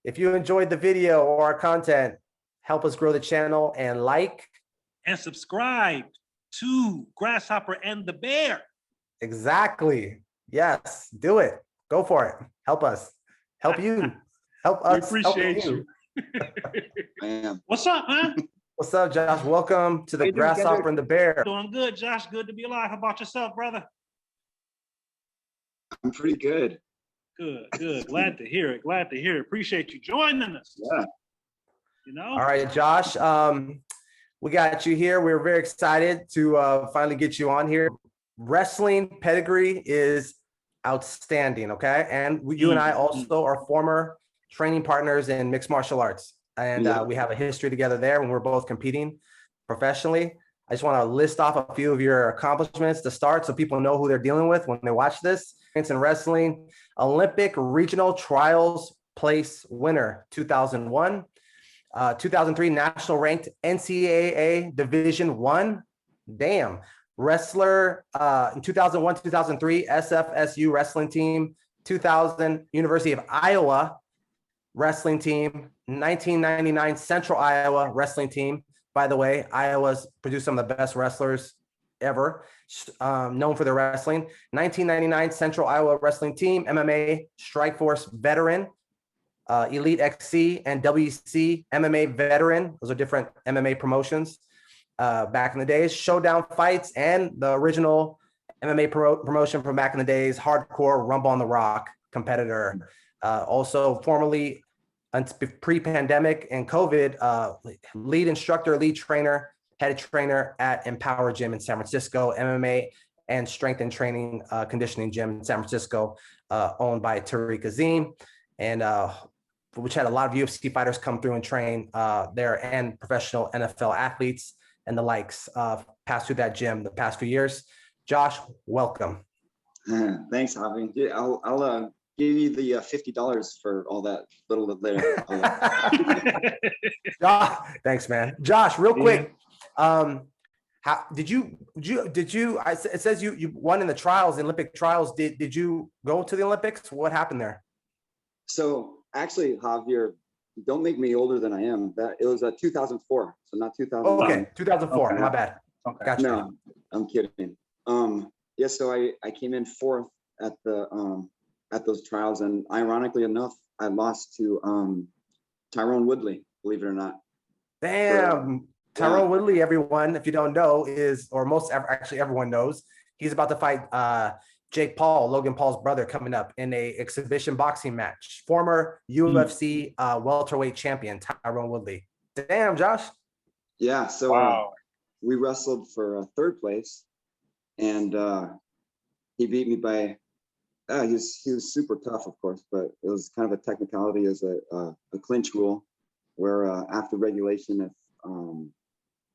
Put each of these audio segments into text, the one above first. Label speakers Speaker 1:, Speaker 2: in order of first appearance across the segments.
Speaker 1: If you enjoyed the video or our content, help us grow the channel and like
Speaker 2: and subscribe to Grasshopper and the Bear.
Speaker 1: Exactly. Yes, do it. Go for it. Help us. Help you. Help us.
Speaker 2: We appreciate you.
Speaker 3: I am.
Speaker 2: What's up, man?
Speaker 1: What's up, Josh? Welcome to the Grasshopper and the Bear.
Speaker 2: Doing good, Josh. Good to be alive. How about yourself, brother?
Speaker 3: I'm pretty good.
Speaker 2: Good, good. Glad to hear it. Glad to hear it. Appreciate you joining us.
Speaker 3: Yeah.
Speaker 2: You know?
Speaker 1: All right, Josh. We got you here. We're very excited to finally get you on here. Wrestling pedigree is outstanding, okay? And you and I also are former training partners in mixed martial arts. And we have a history together there when we're both competing professionally. I just want to list off a few of your accomplishments to start so people know who they're dealing with when they watch this. In wrestling, Olympic regional trials place winner, 2001. 2003 national ranked NCAA Division I. Damn. Wrestler in 2001, 2003 SFSU wrestling team. 2000 University of Iowa wrestling team. 1999 Central Iowa wrestling team. By the way, Iowa's produced some of the best wrestlers ever, known for their wrestling. 1999 Central Iowa wrestling team, MMA Strikeforce veteran, Elite XC and WC MMA veteran. Those are different MMA promotions back in the days. Showdown Fights and the original MMA promotion from back in the days, Hardcore Rumble on the Rock competitor. Also formerly pre-pandemic and COVID, lead instructor, lead trainer, head trainer at Empower Gym in San Francisco, MMA and strength and training conditioning gym in San Francisco, owned by Tariq Azim, and which had a lot of UFC fighters come through and train there, and professional NFL athletes and the likes passed through that gym the past few years. Josh, welcome.
Speaker 3: Thanks, Javi. Yeah, I'll give you the $50 for all that little later.
Speaker 1: Thanks, man. Josh, real quick. How did you it says you won in the trials, the Olympic trials. Did you go to the Olympics? What happened there?
Speaker 3: So actually, Javier, don't make me older than I am. That it was 2004, so not 2000.
Speaker 1: Oh, okay, 2004. Okay. My bad. Okay. Gotcha.
Speaker 3: No, I'm kidding. Yeah, so I came in fourth at the at those trials, and ironically enough, I lost to Tyrone Woodley, believe it or not.
Speaker 1: Damn. Tyrone Woodley, everyone, if you don't know, actually everyone knows, he's about to fight Jake Paul, Logan Paul's brother, coming up in a exhibition boxing match. Former UFC welterweight champion, Tyrone Woodley. Damn, Josh.
Speaker 3: Yeah, so we wrestled for third place, and he beat me by, he was super tough, of course, but it was kind of a technicality as a clinch rule, where after regulation,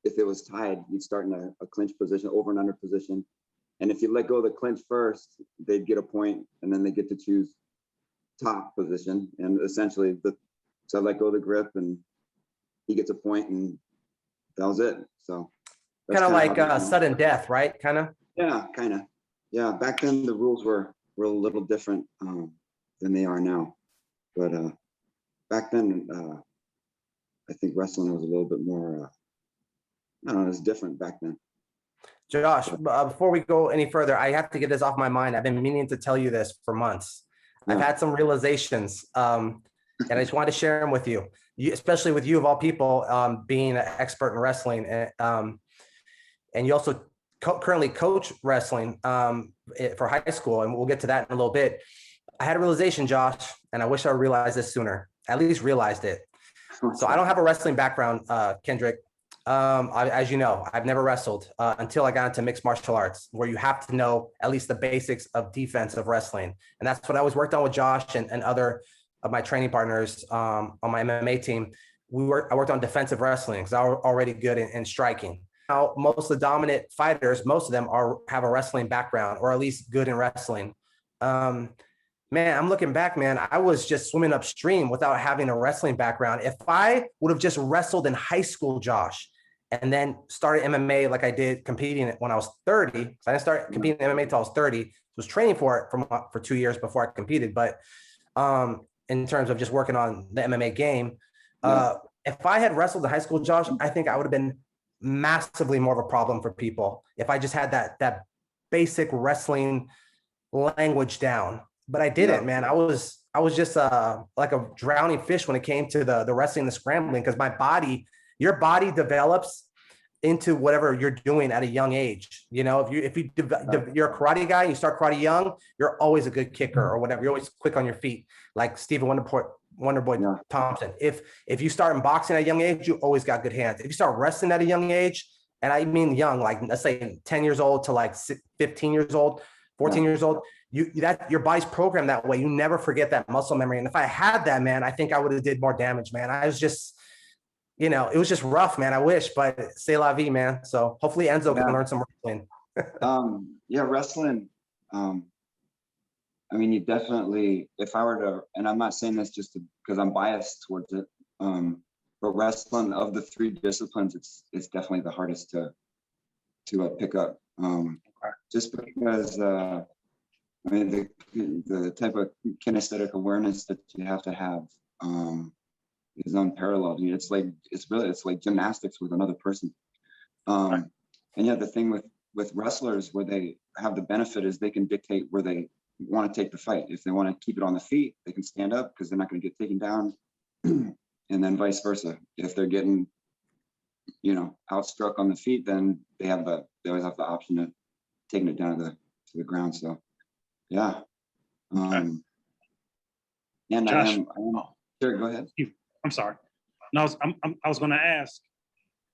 Speaker 3: if it was tied, you'd start in a clinch position, over and under position. And if you let go of the clinch first, they'd get a point, and then they get to choose top position. And essentially, so I let go of the grip, and he gets a point, and that was it. So
Speaker 1: kind of like sudden death, right? Kind of.
Speaker 3: Yeah, kind of. Yeah, back then the rules were a little different than they are now. But back then, I think wrestling was a little bit more. I don't know, it's different back then.
Speaker 1: Josh, before we go any further, I have to get this off my mind. I've been meaning to tell you this for months. Yeah. I've had some realizations, and I just wanted to share them with you, especially with you of all people, being an expert in wrestling. And you also currently coach wrestling for high school, and we'll get to that in a little bit. I had a realization, Josh, and I wish I realized this sooner, at least realized it. So I don't have a wrestling background, Kendrick. As you know, I've never wrestled until I got into mixed martial arts, where you have to know at least the basics of defensive wrestling. And that's what I was worked on with Josh and other of my training partners on my MMA team. I worked on defensive wrestling because I was already good in striking. Now, most of the dominant fighters, most of them have a wrestling background, or at least good in wrestling. Man, I'm looking back, man, I was just swimming upstream without having a wrestling background. If I would have just wrestled in high school, Josh, and then started MMA like I did competing when I was 30, because I didn't start competing in MMA until I was 30. I was training for it for 2 years before I competed. But in terms of just working on the MMA game. If I had wrestled in high school, Josh, I think I would have been massively more of a problem for people if I just had that basic wrestling language down. But I didn't, man. I was just like a drowning fish when it came to the wrestling, the scrambling, because your body develops into whatever you're doing at a young age. You know, if you're a karate guy and you start karate young, you're always a good kicker or whatever. You're always quick on your feet, like Stephen Wonderboy Thompson. If you start in boxing at a young age, you always got good hands. If you start wrestling at a young age, and I mean young, like let's say 10 years old to like 15 years old, 14 years old, your body's programmed that way. You never forget that muscle memory. And if I had that, man, I think I would have did more damage, man. I was just, it was just rough, man. I wish, but c'est la vie, man. So hopefully Enzo can learn some wrestling.
Speaker 3: Wrestling. I mean, you definitely, if I were to, and I'm not saying this just because I'm biased towards it, but wrestling of the 3 disciplines, it's definitely the hardest to pick up. Just because, I mean, the type of kinesthetic awareness that you have to have is unparalleled. It's like gymnastics with another person. And the thing with wrestlers, where they have the benefit is they can dictate where they want to take the fight. If they want to keep it on the feet, they can stand up because they're not going to get taken down, and then vice versa. If they're getting, outstruck on the feet, then they always have the option of taking it down to the ground. So, yeah. And
Speaker 2: Josh,
Speaker 3: I am sure. Go ahead.
Speaker 2: I'm sorry. No, I was going to ask.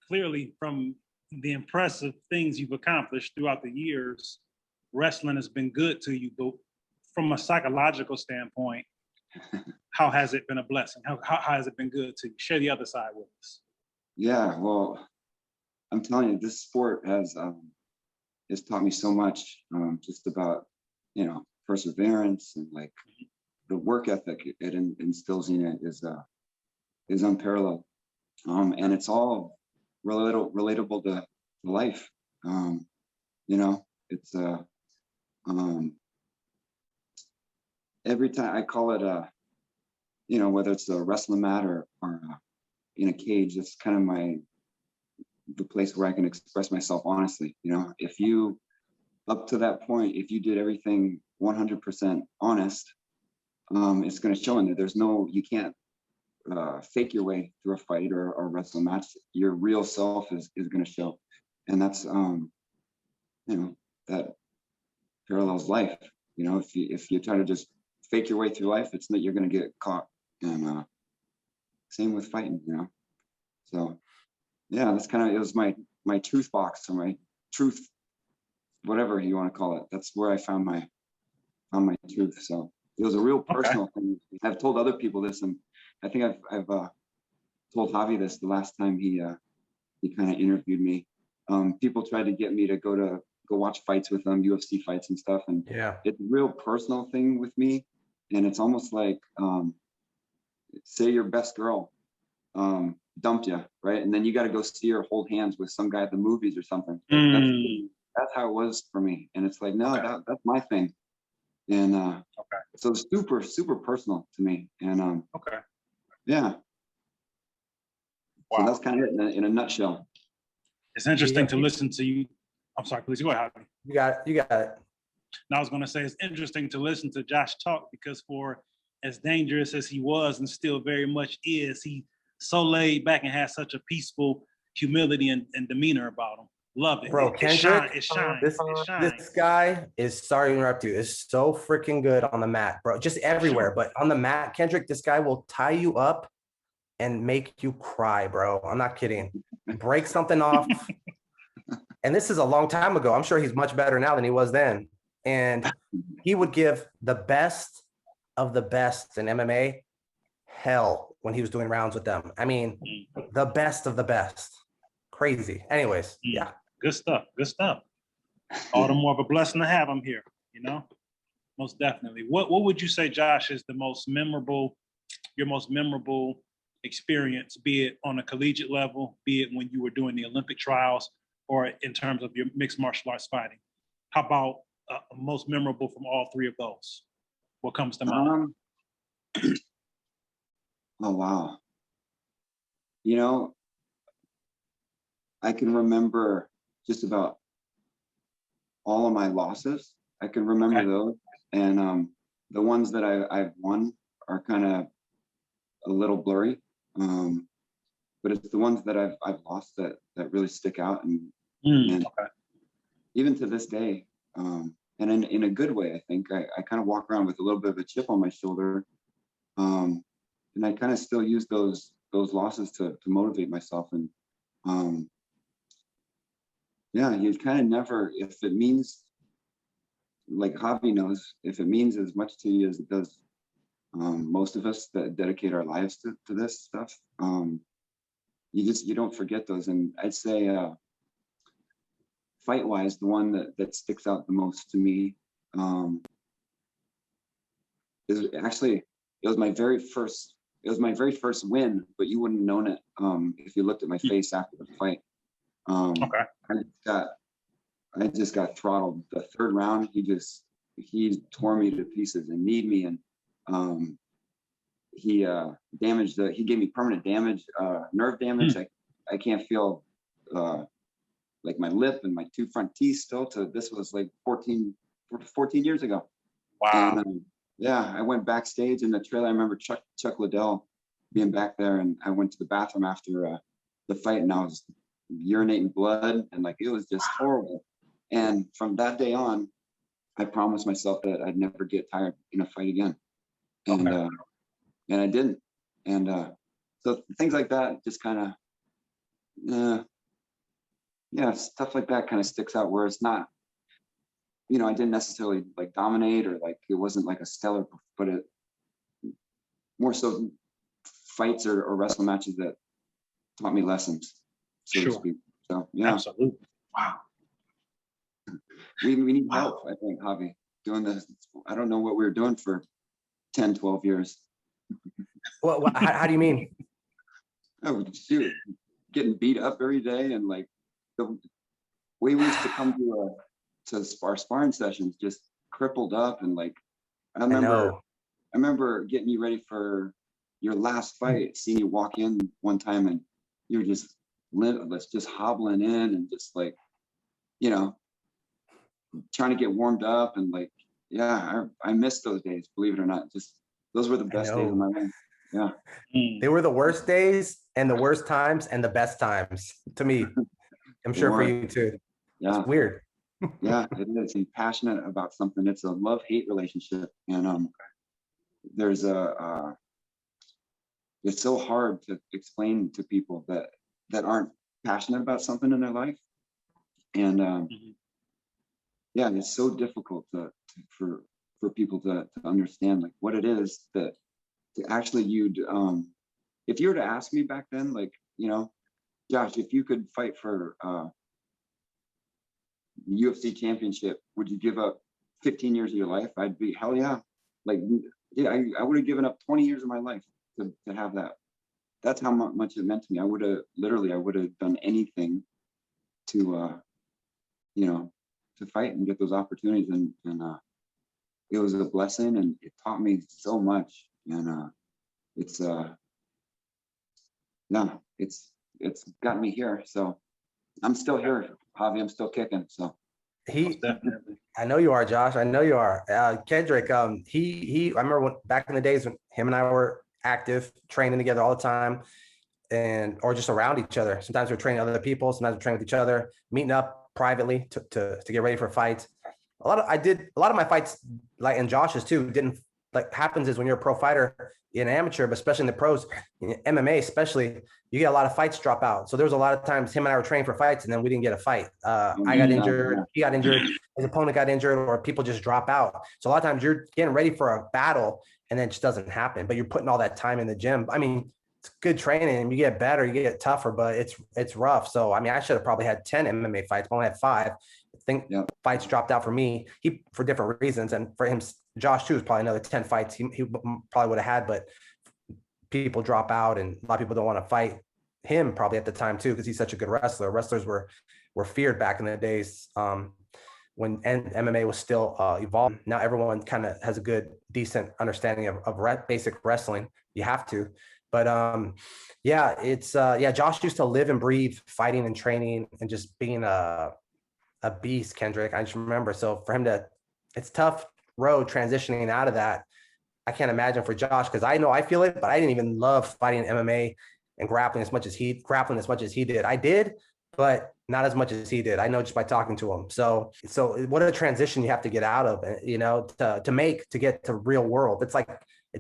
Speaker 2: Clearly, from the impressive things you've accomplished throughout the years, wrestling has been good to you. But from a psychological standpoint, how has it been a blessing? How has it been good to you? Share the other side with us.
Speaker 3: Yeah, well, I'm telling you, this sport has taught me so much, just about, perseverance and like the work ethic it instills in it is unparalleled. And it's all relatable to life. It's every time I call it whether it's a wrestling mat or in a cage, it's kind of the place where I can express myself honestly. If you, up to that point, if you did everything 100% honest, it's going to show in there. You can't fake your way through a fight or a wrestling match. Your real self is going to show. And that's, that parallels life. If you try to just fake your way through life, it's that you're going to get caught. And same with fighting, So, yeah, that's it was my truth box, or my truth, whatever you want to call it. That's where I found my truth. So it was a real personal thing. I've told other people this, and I think I've told Javi this the last time he kind of interviewed me. People tried to get me to go watch fights with them, UFC fights and stuff, and it's a real personal thing with me. And it's almost like, say your best girl dumped you, right? And then you got to go see her hold hands with some guy at the movies or something. That's how it was for me. And it's like, no, that's my thing. And so it's super, super personal to me. And yeah. Wow. So that's kind of it in a nutshell.
Speaker 2: It's interesting to listen to you. I'm sorry, please go ahead.
Speaker 1: You got it.
Speaker 2: Now I was going to say, it's interesting to listen to Josh talk, because for as dangerous as he was and still very much is, he so laid back and has such a peaceful humility and demeanor about him. Love it.
Speaker 1: Bro, Kendrick,
Speaker 2: it shines.
Speaker 1: This guy is, sorry to interrupt you, is so freaking good on the mat, bro. Just everywhere, but on the mat, Kendrick, this guy will tie you up and make you cry, bro. I'm not kidding. Break something off. And this is a long time ago. I'm sure he's much better now than he was then. And he would give the best of the best in MMA hell when he was doing rounds with them. I mean, the best of the best. Crazy. Anyways, yeah.
Speaker 2: Good stuff. All the more of a blessing to have him here, Most definitely. What would you say, Josh, is your most memorable experience, be it on a collegiate level, be it when you were doing the Olympic trials, or in terms of your mixed martial arts fighting? How about most memorable from all 3 of those? What comes to mind?
Speaker 3: Oh, wow. You know, I can remember just about all of my losses. I can remember
Speaker 2: Okay.
Speaker 3: those. And the ones that I've won are kind of a little blurry. But it's the ones that I've lost that really stick out. And
Speaker 2: Okay.
Speaker 3: even to this day, and in a good way, I think I kind of walk around with a little bit of a chip on my shoulder. And I kind of still use those losses to motivate myself. And yeah, you kind of never, if it means, like Javi knows, if it means as much to you as it does most of us that dedicate our lives to this stuff, you don't forget those. And I'd say fight wise, the one that sticks out the most to me is actually, it was my very first win, but you wouldn't have known it if you looked at my face after the fight.
Speaker 2: Okay.
Speaker 3: I just got throttled. The third round, he tore me to pieces and kneed me, and he gave me permanent damage, nerve damage. I can't feel like my lip and my two front teeth still. This was like 14 years ago.
Speaker 2: Wow.
Speaker 3: And yeah, I went backstage in the trailer. I remember Chuck Liddell being back there, and I went to the bathroom after the fight, and I was urinating blood, and like it was just horrible. And from that day on, I promised myself that I'd never get tired in a fight again, and
Speaker 2: Okay.
Speaker 3: and I didn't. And so things like that just kind of, yeah, stuff like that kind of sticks out where it's not, I didn't necessarily like dominate, or like it wasn't like a stellar, but it more so fights or wrestle matches that taught me lessons, so to
Speaker 2: Sure.
Speaker 3: speak. So yeah,
Speaker 2: Absolutely. Wow.
Speaker 3: we need help, I think, Javi, doing this. I don't know what we were doing for 10, 12 years.
Speaker 1: Well, how do you mean?
Speaker 3: Oh, shoot, getting beat up every day, and like the way we used to come to our sparring sessions, just crippled up, and like I
Speaker 1: I
Speaker 3: remember
Speaker 1: know.
Speaker 3: I remember getting you ready for your last fight, seeing you walk in one time, and you were just limitless, just hobbling in, and just like, trying to get warmed up, and like, yeah, I miss those days, believe it or not. Just those were the
Speaker 1: I
Speaker 3: best days of
Speaker 1: know.
Speaker 3: my life. Yeah.
Speaker 1: They were the worst days and the worst times and the best times to me. I'm
Speaker 3: They
Speaker 1: sure for
Speaker 3: were.
Speaker 1: you too. It's
Speaker 3: Yeah.
Speaker 1: weird.
Speaker 3: Yeah, it is. He's passionate about something. It's a love-hate relationship. And there's it's so hard to explain to people that aren't passionate about something in their life. And yeah, it's so difficult for people to understand like what it is that to actually you'd if you were to ask me back then, like, Josh, if you could fight for UFC championship, would you give up 15 years of your life? I'd be, hell yeah. Like, yeah, I would have given up 20 years of my life to have that. That's how much it meant to me. I would have done anything to, to fight and get those opportunities. And it was a blessing, and it taught me so much. And it's, no, it's got me here. So I'm still here, Javi. I'm still kicking. So
Speaker 2: Definitely.
Speaker 1: I know you are, Josh. I know you are. Kendrick, I remember back in the days when him and I were active, training together all the time, or just around each other. Sometimes we're training other people, sometimes we're training with each other, meeting up privately to get ready for fights. A lot of my fights, like, and Josh's too, didn't, like, happens is when you're a pro fighter in amateur, but especially in the pros, in MMA especially, you get a lot of fights drop out. So there was a lot of times him and I were training for fights, and then we didn't get a fight. I got injured, he got injured, his opponent got injured, or people just drop out. So a lot of times you're getting ready for a battle and then it just doesn't happen, but you're putting all that time in the gym. I mean, it's good training, and you get better, you get tougher, but it's rough. So I mean, I should have probably had 10 MMA fights, but I only had 5. I think fights dropped out for me, for different reasons, and for him, Josh too, is probably another 10 fights he probably would have had, but people drop out, and a lot of people don't want to fight him probably at the time too, because he's such a good wrestler. Wrestlers were feared back in the days when MMA was still evolving. Now everyone kind of has a good, decent understanding of basic wrestling. You have to. But yeah, it's yeah, Josh used to live and breathe fighting and training and just being a beast, Kendrick. I just remember. So for him to, it's tough road transitioning out of that. I can't imagine for Josh, because I know I feel it, but I didn't even love fighting MMA and grappling as much as he did. I did, but not as much as he did. I know just by talking to him. So what a transition you have to get out of, you know, to get to real world. It's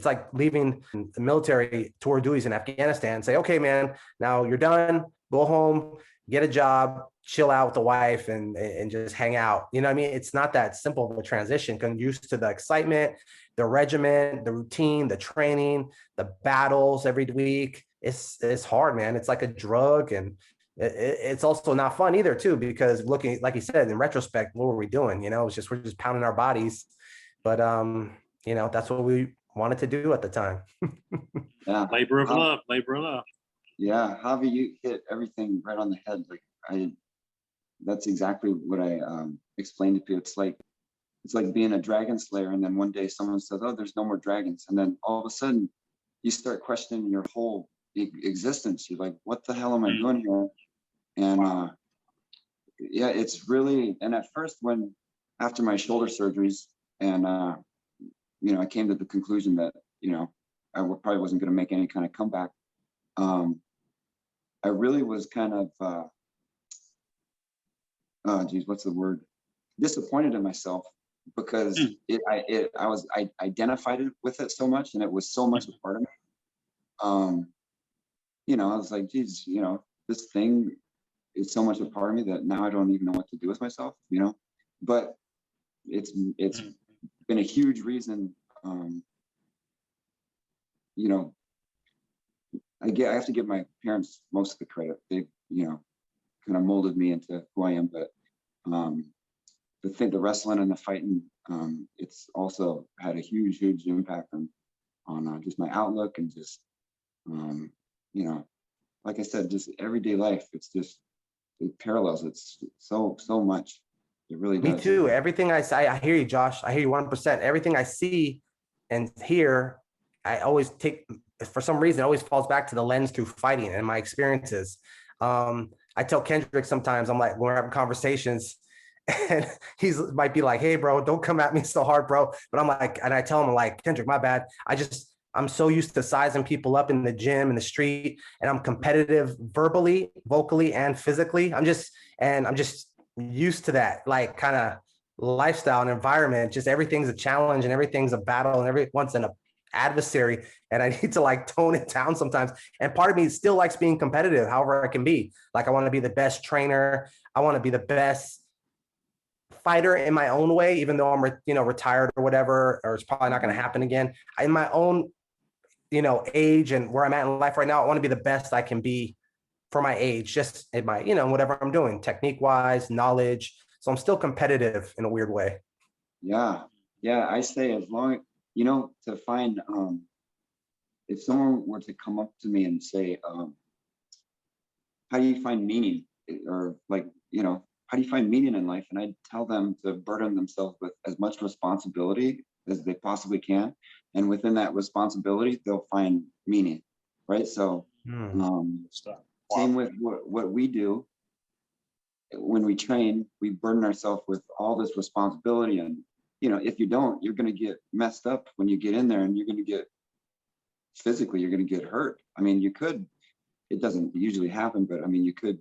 Speaker 1: like leaving the military tour duties in Afghanistan. Say, okay, man, now you're done. Go home, get a job, chill out with the wife, and just hang out. You know what I mean? It's not that simple of a transition. Because used to the excitement, the regiment, the routine, the training, the battles every week. It's hard, man. It's like a drug, and it's also not fun either, too, because looking, like you said, in retrospect, what were we doing? You know, we're just pounding our bodies. But you know, that's what we wanted to do at the time.
Speaker 3: Yeah.
Speaker 2: Labor of love.
Speaker 3: Yeah, Javi, you hit everything right on the head. Like that's exactly what I explained to people. It's like being a dragon slayer, and then one day someone says, "Oh, there's no more dragons," and then all of a sudden you start questioning your whole existence. You're like, "What the hell am I doing here?" And yeah, it's really. And at first, after my shoulder surgeries, and you know, I came to the conclusion that, you know, I probably wasn't going to make any kind of comeback. I really was kind of, oh geez, what's the word? Disappointed in myself, because I identified with it so much, and it was so much a part of me. You know, I was like, geez, you know, this thing is so much a part of me that now I don't even know what to do with myself, you know. But it's been a huge reason. You know, I have to give my parents most of the credit. They, you know, kind of molded me into who I am. But the wrestling and the fighting, it's also had a huge impact on just my outlook, and just you know, like I said, just everyday life. It's just, it parallels it so much. It really does.
Speaker 1: Me too. Everything I say, I hear you, Josh. I hear you 100%. Everything I see and hear, I always take, for some reason, it always falls back to the lens through fighting and my experiences. I tell Kendrick sometimes, I'm like, when we're having conversations, and he's might be like, "Hey, bro, don't come at me so hard, bro." But I'm like, and I tell him, like, Kendrick, my bad. I'm so used to sizing people up in the gym, in the street, and I'm competitive verbally, vocally, and physically. I'm just used to that, like, kind of lifestyle and environment. Just everything's a challenge and everything's a battle and everyone's an adversary. And I need to like tone it down sometimes. And part of me still likes being competitive, however I can be. Like, I want to be the best trainer. I want to be the best fighter in my own way, even though I'm, retired or whatever, or it's probably not going to happen again. In my own, age and where I'm at in life right now, I want to be the best I can be for my age, just in my, whatever I'm doing, technique wise, knowledge. So I'm still competitive in a weird way.
Speaker 3: Yeah. I say, as long, to find, if someone were to come up to me and say, how do you find meaning, or like, how do you find meaning in life? And I tell them to burden themselves with as much responsibility as they possibly can. And within that responsibility, they'll find meaning, right? So same with what we do. When we train, we burden ourselves with all this responsibility. And, if you don't, you're going to get messed up when you get in there, and you're going to get physically, you're going to get hurt. I mean, it doesn't usually happen, but I mean, you could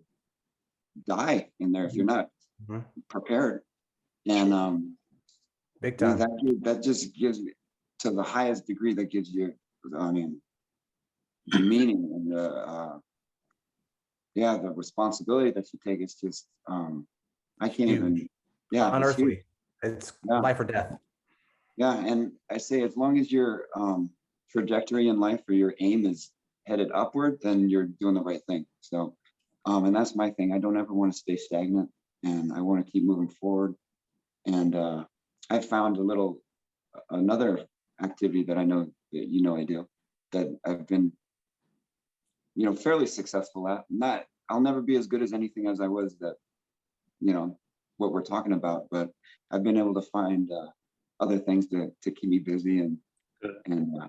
Speaker 3: die in there if you're not prepared. And
Speaker 1: big time.
Speaker 3: That just gives, to the highest degree, that gives you, I mean, the meaning and the responsibility that you take is just, I can't even,
Speaker 1: unearthly. It's life or death.
Speaker 3: Yeah, and I say, as long as your trajectory in life, or your aim, is headed upward, then you're doing the right thing. So, and that's my thing. I don't ever want to stay stagnant, and I want to keep moving forward. And I found another activity that I know that I do, that I've been, fairly successful at. I'll never be as good as anything as I was that, what we're talking about, but I've been able to find other things to keep me busy and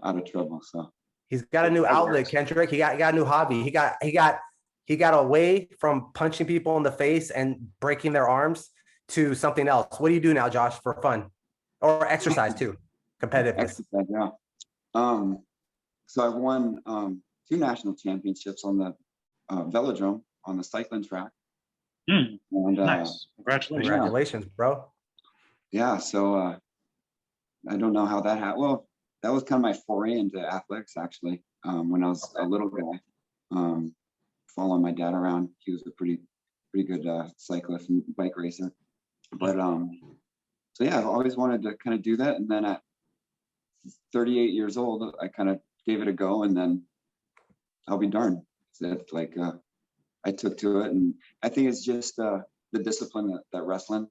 Speaker 3: out of trouble. So
Speaker 1: He's got a new outlet, Kendrick. He got a new hobby. He got away from punching people in the face and breaking their arms to something else. What do you do now, Josh, for fun or exercise too? Competitiveness.
Speaker 3: Exercise, yeah. So I've won 2 national championships on the velodrome on the cycling track.
Speaker 2: And, nice. Congratulations.
Speaker 1: Congratulations, bro.
Speaker 3: Yeah. So I don't know how that happened. Well, that was kind of my foray into athletics, actually, when I was a little guy, following my dad around. He was a pretty good cyclist and bike racer. But so yeah, I've always wanted to kind of do that. And then at 38 years old, I kind of gave it a go, and then I'll be darned. So it's like I took to it, and I think it's just the discipline that wrestling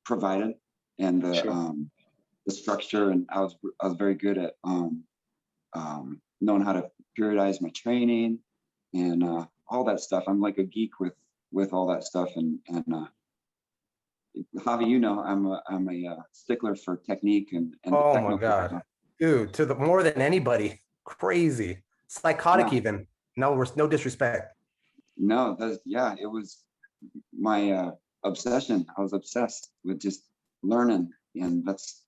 Speaker 3: provided, and the structure. And I was very good at knowing how to periodize my training and all that stuff. I'm like a geek with all that stuff, and Javi, you know, I'm a stickler for technique and
Speaker 1: oh my God, stuff. Dude, to the more than anybody, crazy, psychotic, even. No disrespect.
Speaker 3: No, it was my obsession. I was obsessed with just learning, and it's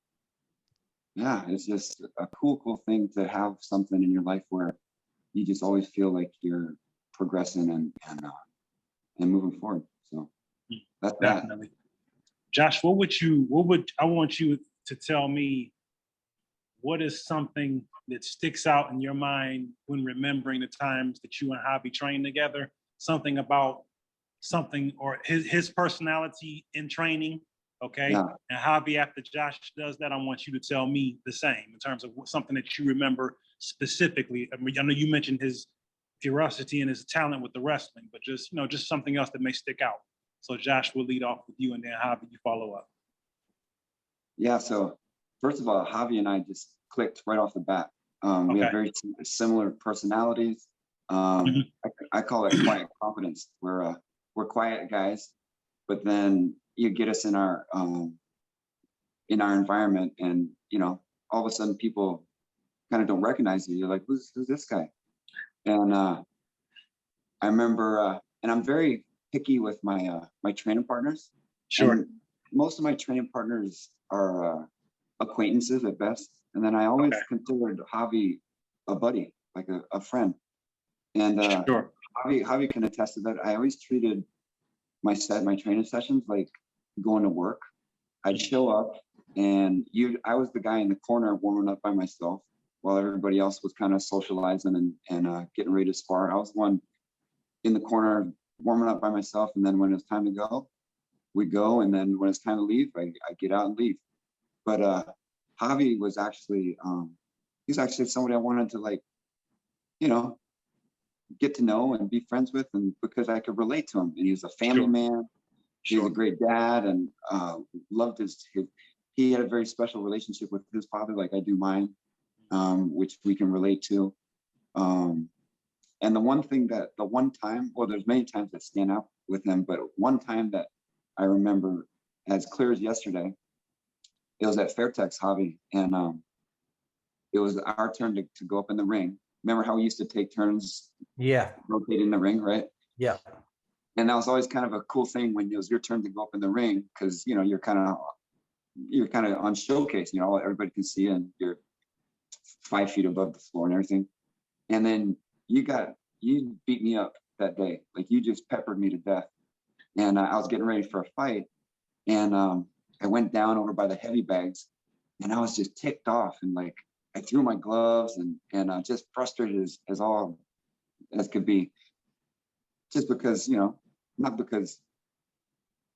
Speaker 3: just a cool thing to have something in your life where you just always feel like you're progressing and moving forward. So that's
Speaker 2: definitely. That. Josh, I want you to tell me, what is something that sticks out in your mind when remembering the times that you and Javi trained together? Something about something or his personality in training, okay? Yeah. And Javi, after Josh does that, I want you to tell me the same in terms of something that you remember specifically. I mean, I know you mentioned his ferocity and his talent with the wrestling, but just something else that may stick out. So Josh, will lead off with you, and then Javi, you follow up. Yeah,
Speaker 3: so first of all, Javi and I just clicked right off the bat. We have very similar personalities. I call it quiet confidence. We're quiet guys, but then you get us in our environment, and all of a sudden people kind of don't recognize you. You're like, who's this guy? And I remember, and I'm very picky with my my training partners.
Speaker 2: Sure.
Speaker 3: And most of my training partners are acquaintances at best, and then I always considered Javi a buddy, like a friend. And
Speaker 2: sure.
Speaker 3: Javi can attest to that. I always treated my training sessions like going to work. I'd show up, and I was the guy in the corner warming up by myself while everybody else was kind of socializing and getting ready to spar. I was one in the corner warming up by myself, and then when it was time to go, we go, and then when it's time to leave, I get out and leave. But Javi was actually he's actually somebody I wanted to get to know and be friends with, and because I could relate to him. And he was a family man. He was a great dad, and loved he had a very special relationship with his father, like I do mine, which we can relate to. And the one time, well, there's many times that stand out with him, but one time that I remember as clear as yesterday, it was at Fairtex, Javi, and it was our turn to go up in the ring. Remember how we used to take turns rotating the ring, right?
Speaker 1: Yeah.
Speaker 3: And that was always kind of a cool thing when it was your turn to go up in the ring, because you're kind of on showcase, everybody can see you, and you're 5 feet above the floor and everything. And then you beat me up that day. Like, you just peppered me to death. And I was getting ready for a fight, and I went down over by the heavy bags, and I was just ticked off, and like I threw my gloves and just frustrated as all as could be, just because not because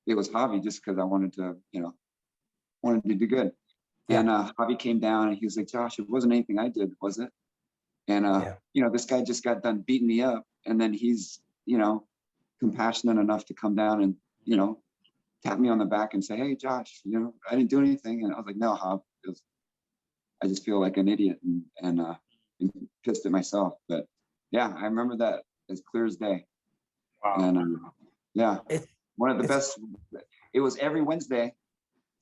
Speaker 3: it was Javi, just because I wanted to do good. Yeah. And Javi came down, and he was like, Josh, it wasn't anything I did, was it? And this guy just got done beating me up, and then he's compassionate enough to come down and tap me on the back and say, hey Josh, I didn't do anything. And I was like, no, Jav, I just feel like an idiot and pissed at myself. But yeah, I remember that as clear as day.
Speaker 2: Wow.
Speaker 3: And one of the best. It was every Wednesday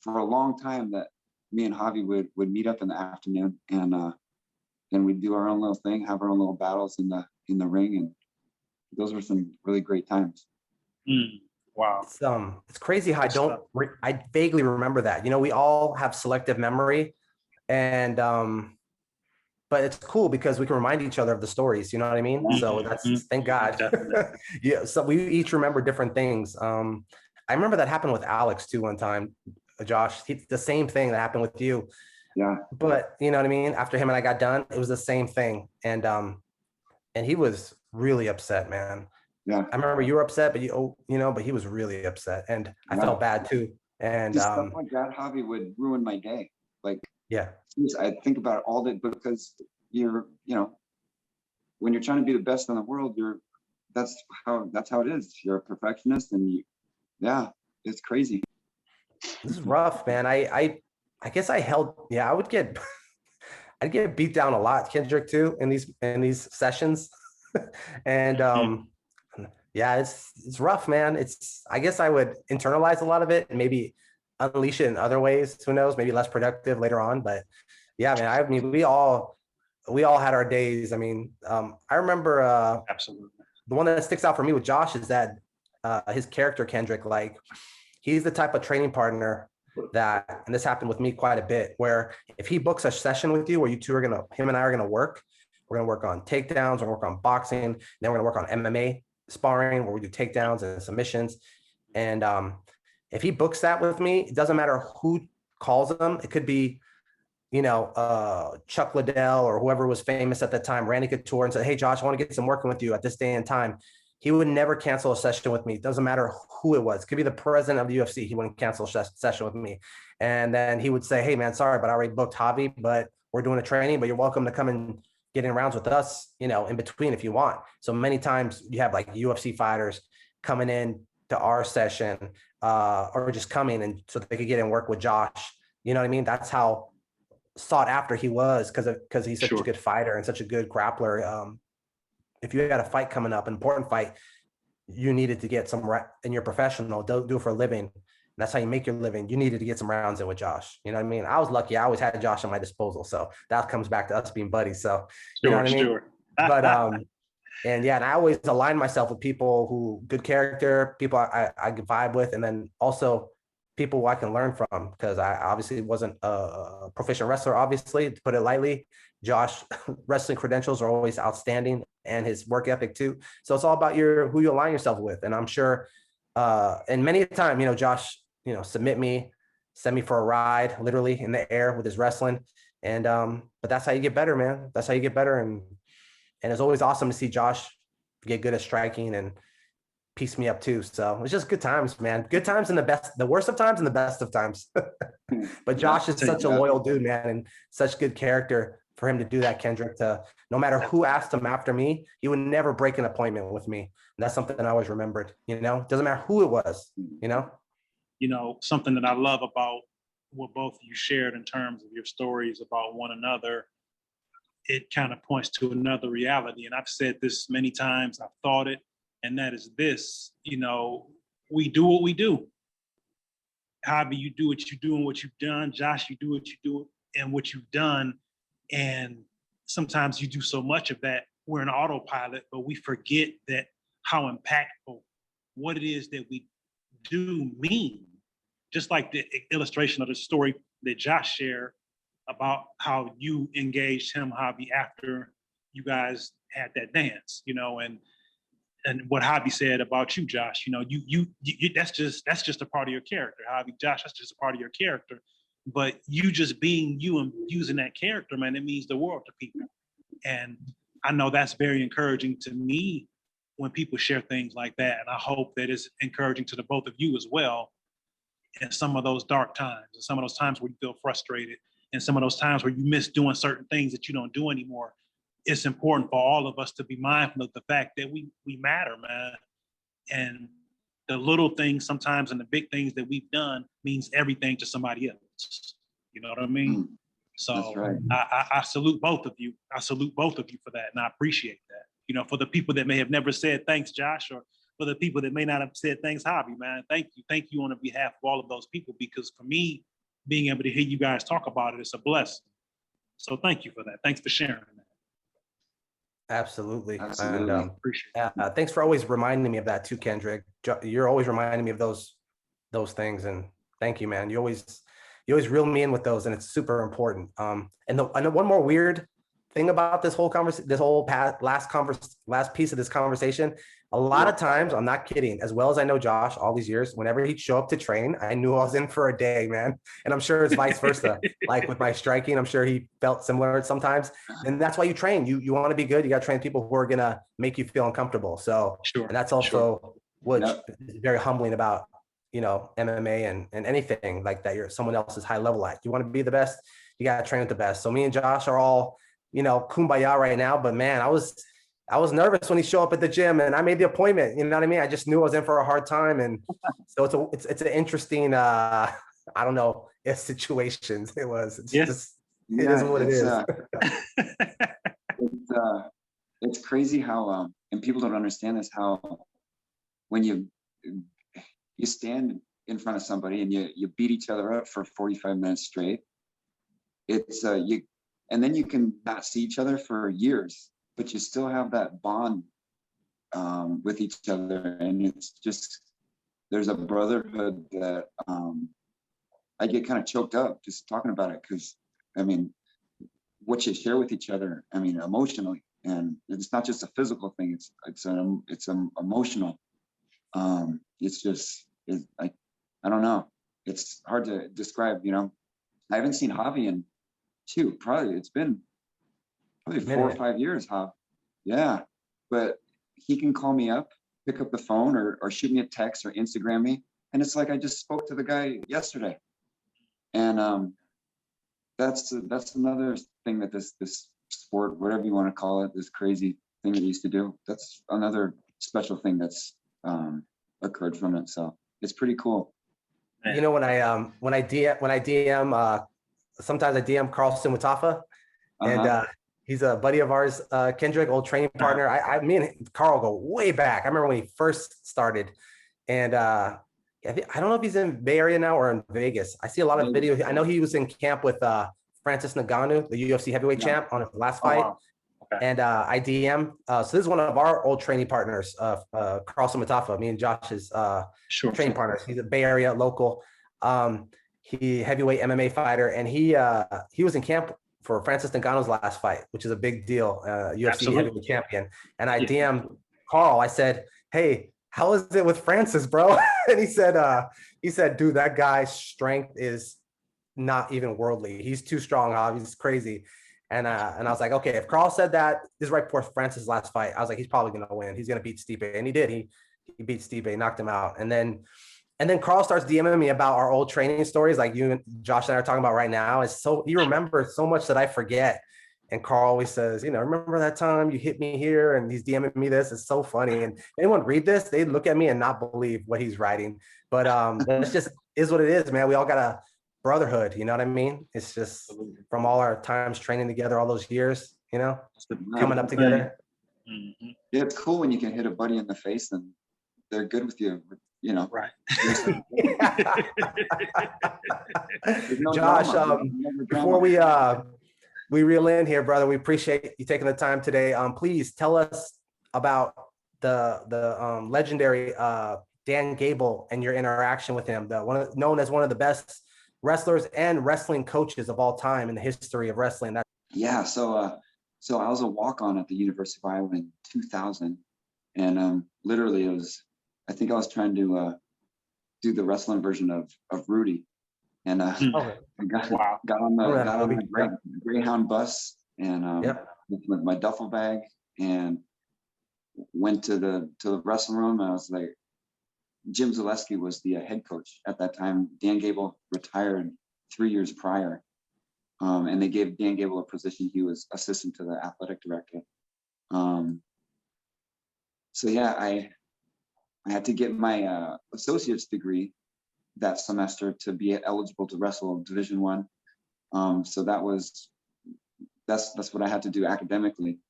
Speaker 3: for a long time that me and Javi would meet up in the afternoon, and we'd do our own little thing, have our own little battles in the ring, and those were some really great times.
Speaker 2: Wow.
Speaker 1: It's crazy how I vaguely remember that. You know, we all have selective memory, and but it's cool because we can remind each other of the stories. You know what I mean? So that's thank God. Yeah. So we each remember different things. I remember that happened with Alex too one time, Josh. The same thing that happened with you.
Speaker 3: Yeah.
Speaker 1: But you know what I mean? After him and I got done, it was the same thing. And he was really upset, man.
Speaker 3: Yeah.
Speaker 1: I remember you were upset, but but he was really upset, and I felt bad too. And
Speaker 3: just stuff like that, Javi, would ruin my day. Like,
Speaker 1: yeah,
Speaker 3: I think about it all day, because when you're trying to be the best in the world, that's how it is. You're a perfectionist, and it's crazy.
Speaker 1: This is rough, man. I guess I would get I'd get beat down a lot, Kendrick, too, in these sessions. And it's rough, man. I guess I would internalize a lot of it and maybe unleash it in other ways. Who knows? Maybe less productive later on. But yeah, man, I mean, we all had our days. I mean, I remember
Speaker 2: absolutely
Speaker 1: the one that sticks out for me with Josh is that his character, Kendrick, like, he's the type of training partner that, and this happened with me quite a bit, where if he books a session with you where him and I are gonna work, we're gonna work on takedowns, we're gonna work on boxing, then we're gonna work on MMA sparring where we do takedowns and submissions. And if he books that with me, it doesn't matter who calls him. It could be, Chuck Liddell or whoever was famous at the time, Randy Couture, and said, "Hey, Josh, I want to get some working with you at this day and time." He would never cancel a session with me. It doesn't matter who it was. It could be the president of the UFC. He wouldn't cancel a session with me. And then he would say, "Hey, man, sorry, but I already booked Javi, but we're doing a training, but you're welcome to come and get in rounds with us, in between if you want." So many times you have like UFC fighters coming in to our session or just coming and so they could get in work with Josh. You know what I mean? That's how sought after he was because he's such a good fighter and such a good grappler. If you had a fight coming up, an important fight, you needed to get some and you're professional, don't do it for a living. That's how you make your living. You needed to get some rounds in with Josh. You know what I mean? I was lucky. I always had Josh at my disposal. So that comes back to us being buddies. So, you know what I mean? But, and I always align myself with people who good character, people I can vibe with, and then also people who I can learn from, because I obviously wasn't a proficient wrestler, obviously, to put it lightly. Josh wrestling credentials are always outstanding, and his work ethic too. So it's all about who you align yourself with. And I'm sure, and many a time, Josh, submit me, send me for a ride, literally in the air with his wrestling. And, but that's how you get better, man. That's how you get better. And it's always awesome to see Josh get good at striking and piece me up too. So it's just good times, man. Good times and the worst of times and the best of times. But Josh is such a loyal dude, man, and such good character for him to do that, Kendrick, to no matter who asked him after me, he would never break an appointment with me. And that's something I always remembered, doesn't matter who it was,
Speaker 2: something that I love about what both of you shared in terms of your stories about one another, it kind of points to another reality. And I've said this many times, I've thought it, and that is this, we do what we do. Javi, you do what you do and what you've done. Josh, you do what you do and what you've done. And sometimes you do so much of that, we're an autopilot, but we forget that how impactful what it is that we do mean. Just like the illustration of the story that Josh shared about how you engaged him, Javi, after you guys had that dance, and what Javi said about you, Josh, you that's just a part of your character. Javi, Josh, that's just a part of your character. But you just being you and using that character, man, it means the world to people. And I know that's very encouraging to me when people share things like that. And I hope that it's encouraging to the both of you as well in some of those dark times, and some of those times where you feel frustrated, and some of those times where you miss doing certain things that you don't do anymore. It's important for all of us to be mindful of the fact that we matter, man. And the little things sometimes and the big things that we've done means everything to somebody else. You know what I mean? So
Speaker 3: that's right.
Speaker 2: I salute both of you. I salute both of you for that. And I appreciate that. For the people that may have never said thanks, Josh, or for the people that may not have said thanks, Javi, man, thank you. Thank you on behalf of all of those people, because for me, being able to hear you guys talk about it is a blessing. So thank you for that. Thanks for sharing that.
Speaker 1: Absolutely.
Speaker 3: Absolutely.
Speaker 1: And
Speaker 2: Appreciate it.
Speaker 1: thanks for always reminding me of that too, Kendrick. You're always reminding me of those things, and thank you, man. You always reel me in with those, and it's super important. And one more weird thing about this whole last piece of this conversation. A lot of times, I'm not kidding, as well as I know Josh all these years, whenever he'd show up to train, I knew I was in for a day, man. And I'm sure it's vice versa. Like with my striking, I'm sure he felt similar sometimes. And that's why you train. You want to be good. You got to train people who are going to make you feel uncomfortable. So,
Speaker 2: Sure.
Speaker 1: And that's also which is very humbling about, MMA and anything like that. You're someone else's high level at. You want to be the best, you got to train with the best. So me and Josh are all, kumbaya right now, but man, I was nervous when he showed up at the gym, and I made the appointment. You know what I mean? I just knew I was in for a hard time, and so it's an interesting I don't know if situations it was. It's just it is what it is.
Speaker 3: It's crazy how and people don't understand this, how when you stand in front of somebody and you beat each other up for 45 minutes straight, it's and then you can not see each other for years, but you still have that bond with each other. And it's just, there's a brotherhood that I get kind of choked up just talking about it, because I mean, what you share with each other, I mean, emotionally, and it's not just a physical thing, it's emotional. I don't know, it's hard to describe. I haven't seen Javi in it's been 4 or 5 years, Jav. Yeah, but he can call me up, pick up the phone, or shoot me a text or Instagram me, and it's like I just spoke to the guy yesterday. And that's another thing that this sport, whatever you want to call it, this crazy thing that you used to do, that's another special thing that's occurred from it. So it's pretty cool.
Speaker 1: When I DM sometimes I DM Carlson Mutafa, and he's a buddy of ours, Kendrick, old training partner. Me and Carl go way back. I remember when he first started, and I don't know if he's in Bay Area now or in Vegas. I see a lot of videos. I know he was in camp with Francis Ngannou, the UFC heavyweight champ, on his last fight.
Speaker 2: Wow. Okay.
Speaker 1: And I DM. So this is one of our old training partners, Carlson Mutafa, me and Josh's training partners. He's a Bay Area local. He heavyweight MMA fighter, and he was in camp for Francis Ngannou's last fight, which is a big deal, UFC heavyweight champion. And I DM'd Carl. I said, "Hey, how is it with Francis, bro?" And he said, "Dude, that guy's strength is not even worldly. He's too strong, Jav. He's crazy." And I was like, okay, if Carl said that, this is right before Francis' last fight, I was like, he's probably gonna win. He's gonna beat Stipe, and he did. He beat Stipe, knocked him out, and then Carl starts DMing me about our old training stories, like you and Josh and I are talking about right now. It's so, he remembers so much that I forget. And Carl always says, remember that time you hit me here? And he's DMing me this. It's so funny. And anyone read this, they look at me and not believe what he's writing. But it's just is what it is, man. We all got a brotherhood. You know what I mean? It's just from all our times training together, all those years, coming up together.
Speaker 3: Mm-hmm. Yeah, it's cool when you can hit a buddy in the face and they're good with you.
Speaker 2: Right.
Speaker 1: Josh, before we reel in here, brother, we appreciate you taking the time today. Please tell us about the legendary Dan Gable and your interaction with him, known as one of the best wrestlers and wrestling coaches of all time in the history of wrestling.
Speaker 3: So I was a walk-on at the University of Iowa in 2000, and literally I think I was trying to do the wrestling version of Rudy, and I got on the Greyhound bus, and with my duffel bag, and went to the wrestling room. And I was like, Jim Zaleski was the head coach at that time. Dan Gable retired 3 years prior, and they gave Dan Gable a position. He was assistant to the athletic director. I had to get my associate's degree that semester to be eligible to wrestle Division I. So that's what I had to do academically.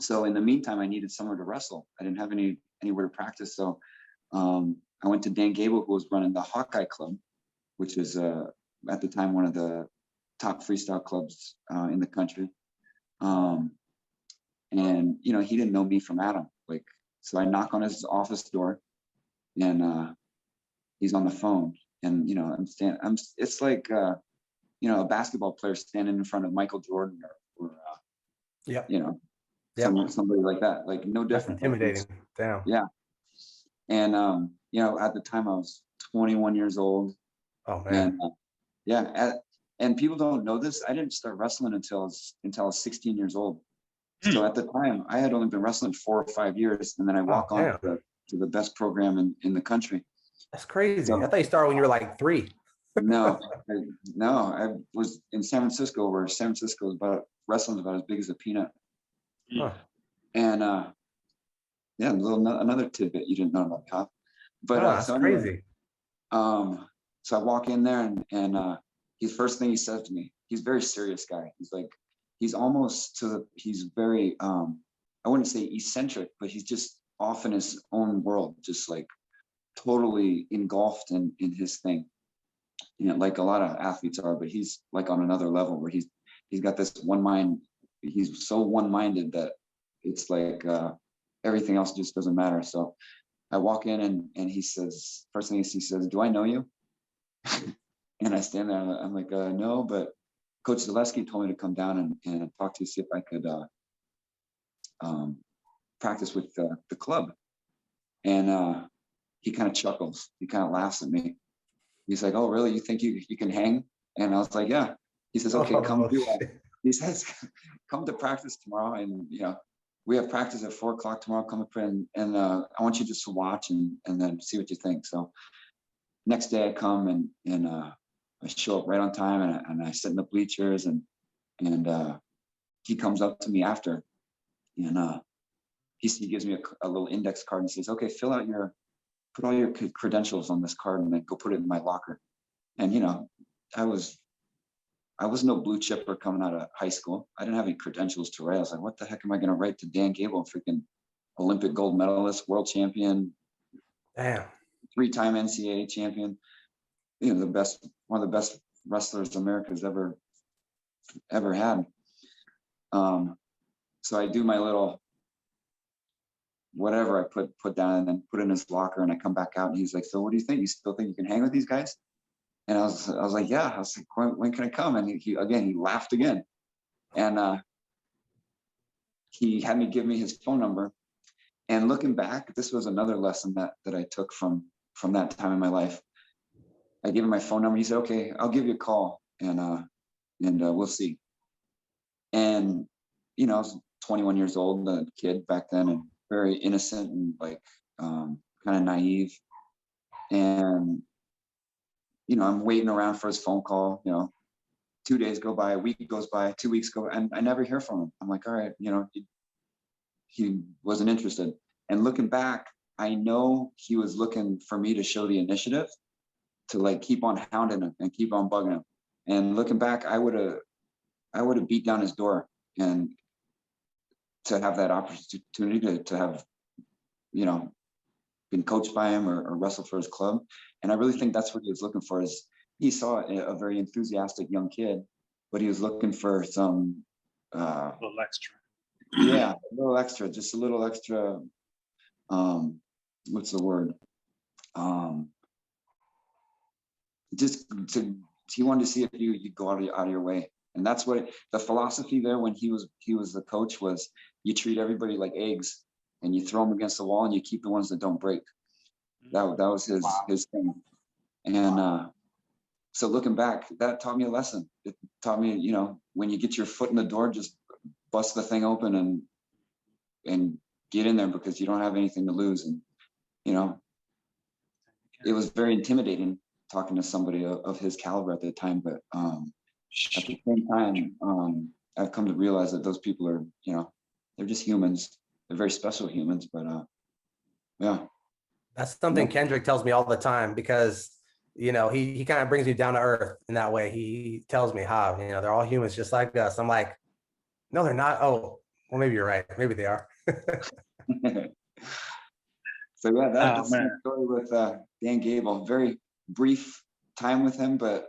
Speaker 3: So in the meantime, I needed somewhere to wrestle. I didn't have anywhere to practice. So I went to Dan Gable, who was running the Hawkeye Club, which is at the time, one of the top freestyle clubs in the country. And, you know, he didn't know me from Adam. Like, so I knock on his office door, and he's on the phone. And, you know, it's like, you know, a basketball player standing in front of Michael Jordan or you know, somebody like that, like no different.
Speaker 1: That's intimidating. Damn.
Speaker 3: Yeah. And, you know, at the time I was 21 years old.
Speaker 1: Oh man.
Speaker 3: And and people don't know this. I didn't start wrestling until I was 16 years old. So at the time I had only been wrestling 4 or 5 years, and then I walk on to the best program in the country.
Speaker 1: That's crazy.
Speaker 3: So,
Speaker 1: I thought you started when you were like 3.
Speaker 3: No, I was in San Francisco, where San Francisco is wrestling's about as big as a peanut.
Speaker 1: Huh.
Speaker 3: And yeah, another tidbit you didn't know about, huh? But
Speaker 1: that's
Speaker 3: so anyway,
Speaker 1: crazy.
Speaker 3: so I walk in there, and his first thing he says to me, he's a very serious guy. He's like, he's very I wouldn't say eccentric, but he's just off in his own world, just like totally engulfed in his thing. You know, like a lot of athletes are, but he's like on another level where he's got this one mind. He's so one-minded that it's like everything else just doesn't matter. So I walk in, and he says, first thing he says, "Do I know you?" And I stand there, and I'm like, no, but Coach Zaleski told me to come down and talk to you, see if I could practice with the club. And he kind of chuckles. He kind of laughs at me. He's like, "Oh, really? You think you can hang?" And I was like, "Yeah." He says, "Okay, come do it." He says, "Come to practice tomorrow, and you know, we have practice at 4 o'clock tomorrow. Come up and I want you just to watch and then see what you think." So next day I come and I show up right on time, and I sit in the bleachers, and he comes up to me after, and he gives me a little index card and says, "Okay, put all your credentials on this card and then go put it in my locker." And you know, I was no blue chipper coming out of high school. I didn't have any credentials to write. I was like, what the heck am I going to write to Dan Gable, freaking Olympic gold medalist, world champion,
Speaker 1: Damn,
Speaker 3: 3-time NCAA champion, you know, one of the best wrestlers America's ever had. So I do my little whatever I put down, and then put in his locker, and I come back out, and he's like, "So what do you think? You still think you can hang with these guys?" And I was like, "Yeah." I was like, when can I come?" And he laughed again. And he had me give me his phone number. And looking back, this was another lesson that I took from that time in my life. I gave him my phone number. He said, "Okay, I'll give you a call, and we'll see." And, you know, I was 21 years old, a kid back then, and very innocent and like kind of naive. And, you know, I'm waiting around for his phone call. You know, 2 days go by, a week goes by, 2 weeks go by, and I never hear from him. I'm like, all right, you know, he wasn't interested. And looking back, I know he was looking for me to show the initiative, to like keep on hounding him and keep on bugging him. And looking back, I would have beat down his door, and to have that opportunity to have, you know, been coached by him or wrestled for his club. And I really think that's what he was looking for. Is he saw a very enthusiastic young kid, but he was looking for some
Speaker 2: a little extra.
Speaker 3: Yeah, a little extra, just a little extra. What's the word? Just he wanted to see if you go out of your way. And that's what the philosophy there when he was the coach was: you treat everybody like eggs, and you throw them against the wall, and you keep the ones that don't break. That was his thing. And so looking back, that taught me a lesson. It taught me, you know, when you get your foot in the door, just bust the thing open and get in there, because you don't have anything to lose. And, you know, it was very intimidating talking to somebody of his caliber at the time. But at the same time, I've come to realize that those people are, you know, they're just humans. They're very special humans, but yeah.
Speaker 1: That's something Kendrick tells me all the time, because, you know, he kind of brings me down to earth in that way. He tells me how, you know, they're all humans just like us. I'm like, no, they're not. Oh, well, maybe you're right. Maybe they are.
Speaker 3: So yeah, that's the story with Dan Gable. Very brief time with him, but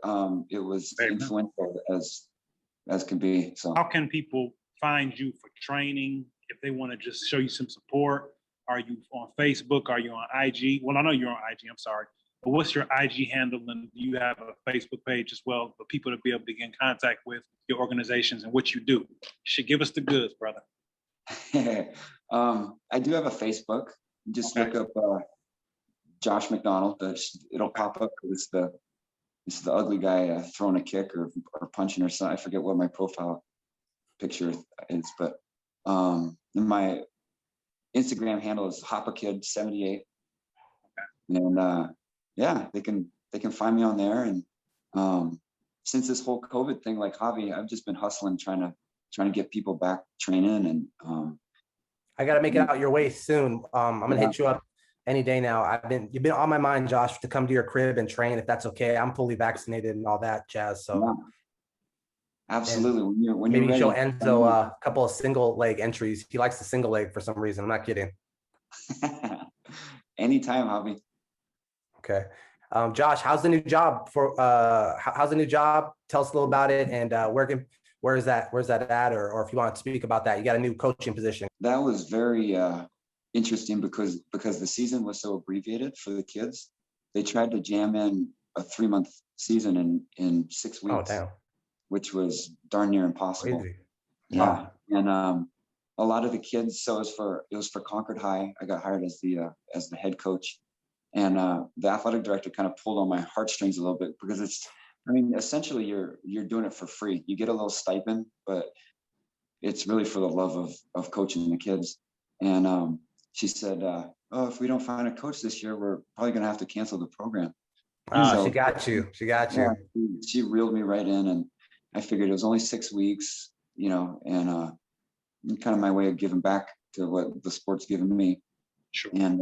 Speaker 3: it was influential as can be. So
Speaker 2: how can people find you for training if they want to just show you some support? Are you on Facebook? Are you on IG? Well, I know you're on IG, I'm sorry. But what's your IG handle? And do you have a Facebook page as well for people to be able to get in contact with your organizations and what you do? You should give us the goods, brother.
Speaker 3: I do have a Facebook. Just look up Josh McDonald. It'll pop up. It's the ugly guy throwing a kick or punching or something. I forget what my profile picture is, but my Instagram handle is HoppaKid78. And yeah, they can find me on there. And since this whole COVID thing, like Javi, I've just been hustling, trying to get people back training. And
Speaker 1: I got to make it out your way soon. I'm gonna hit you up any day now. You've been on my mind, Josh, to come to your crib and train if that's okay. I'm fully vaccinated and all that jazz. So
Speaker 3: yeah, absolutely. When
Speaker 1: maybe
Speaker 3: you're ready,
Speaker 1: show Enzo a couple of single leg entries. He likes the single leg for some reason. I'm not kidding.
Speaker 3: Anytime, Javi.
Speaker 1: Okay. Josh, how's the new job how's the new job? Tell us a little about it, and where's that at? Or if you want to speak about that, you got a new coaching position.
Speaker 3: That was very interesting because the season was so abbreviated for the kids. They tried to jam in a 3-month season in 6 weeks.
Speaker 1: Oh, damn.
Speaker 3: Which was darn near impossible.
Speaker 1: Crazy.
Speaker 3: Yeah. Wow. And a lot of the kids, so it was for Concord High. I got hired as the head coach. And the athletic director kind of pulled on my heartstrings a little bit because essentially you're doing it for free. You get a little stipend, but it's really for the love of coaching the kids. And she said, "Oh, if we don't find a coach this year, we're probably going to have to cancel the program."
Speaker 1: So, she got you. Yeah,
Speaker 3: she reeled me right in, and I figured it was only 6 weeks, and kind of my way of giving back to what the sport's given me.
Speaker 2: Sure.
Speaker 3: And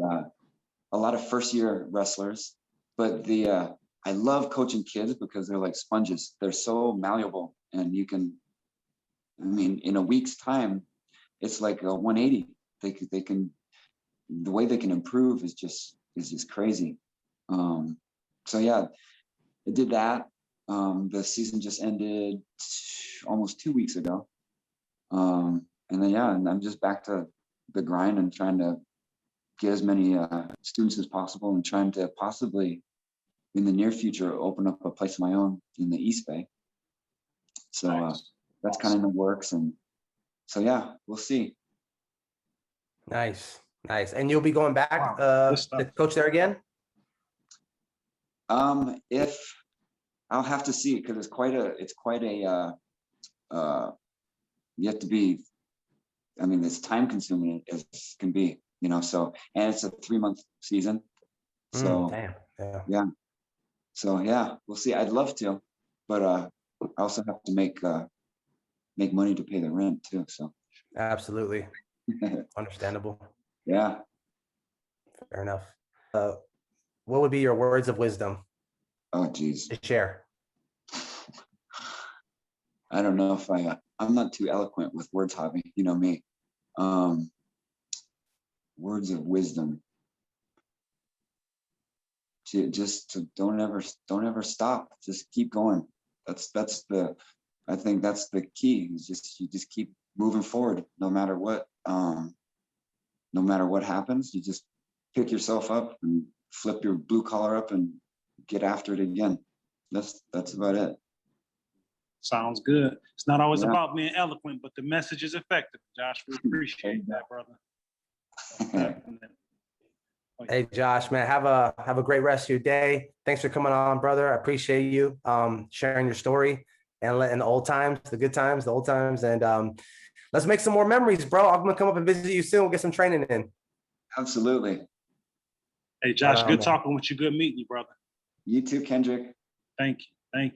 Speaker 3: a lot of first-year wrestlers, but I love coaching kids because they're like sponges. They're so malleable, and in a week's time, it's like a 180. They can, the way they can improve is just crazy. So yeah, I did that. The season just ended almost 2 weeks ago. And then, and I'm just back to the grind and trying to get as many students as possible and trying to possibly in the near future open up a place of my own in the East Bay. So
Speaker 2: nice.
Speaker 3: That's kind of in the works. And so, yeah, we'll see.
Speaker 1: Nice. And you'll be going back to coach there again?
Speaker 3: If I'll have to see, because it's quite a you have to be, it's time consuming as can be, so, and it's a 3-month season. So
Speaker 1: damn.
Speaker 3: Yeah. So yeah, we'll see. I'd love to, but I also have to make money to pay the rent too. So
Speaker 1: absolutely. Understandable.
Speaker 3: Yeah.
Speaker 1: Fair enough. What would be your words of wisdom?
Speaker 3: Oh, geez.
Speaker 1: To share.
Speaker 3: I don't know if I'm not too eloquent with words, Javi. You know me. Words of wisdom. Don't ever stop. Just keep going. I think that's the key. Is you just keep moving forward, no matter what. No matter what happens, you just pick yourself up and flip your blue collar up and get after it again. That's about it.
Speaker 2: Sounds good. It's not always about being eloquent, but the message is effective. Josh, we appreciate that, brother.
Speaker 1: Hey, Josh, man, have a great rest of your day. Thanks for coming on, brother. I appreciate you sharing your story and letting the old times, the good times, the old times, and let's make some more memories, bro. I'm gonna come up and visit you soon. We'll get some training in.
Speaker 3: Absolutely.
Speaker 2: Hey, Josh, good talking with you. Good meeting you, brother.
Speaker 3: You too, Kendrick.
Speaker 2: Thank you.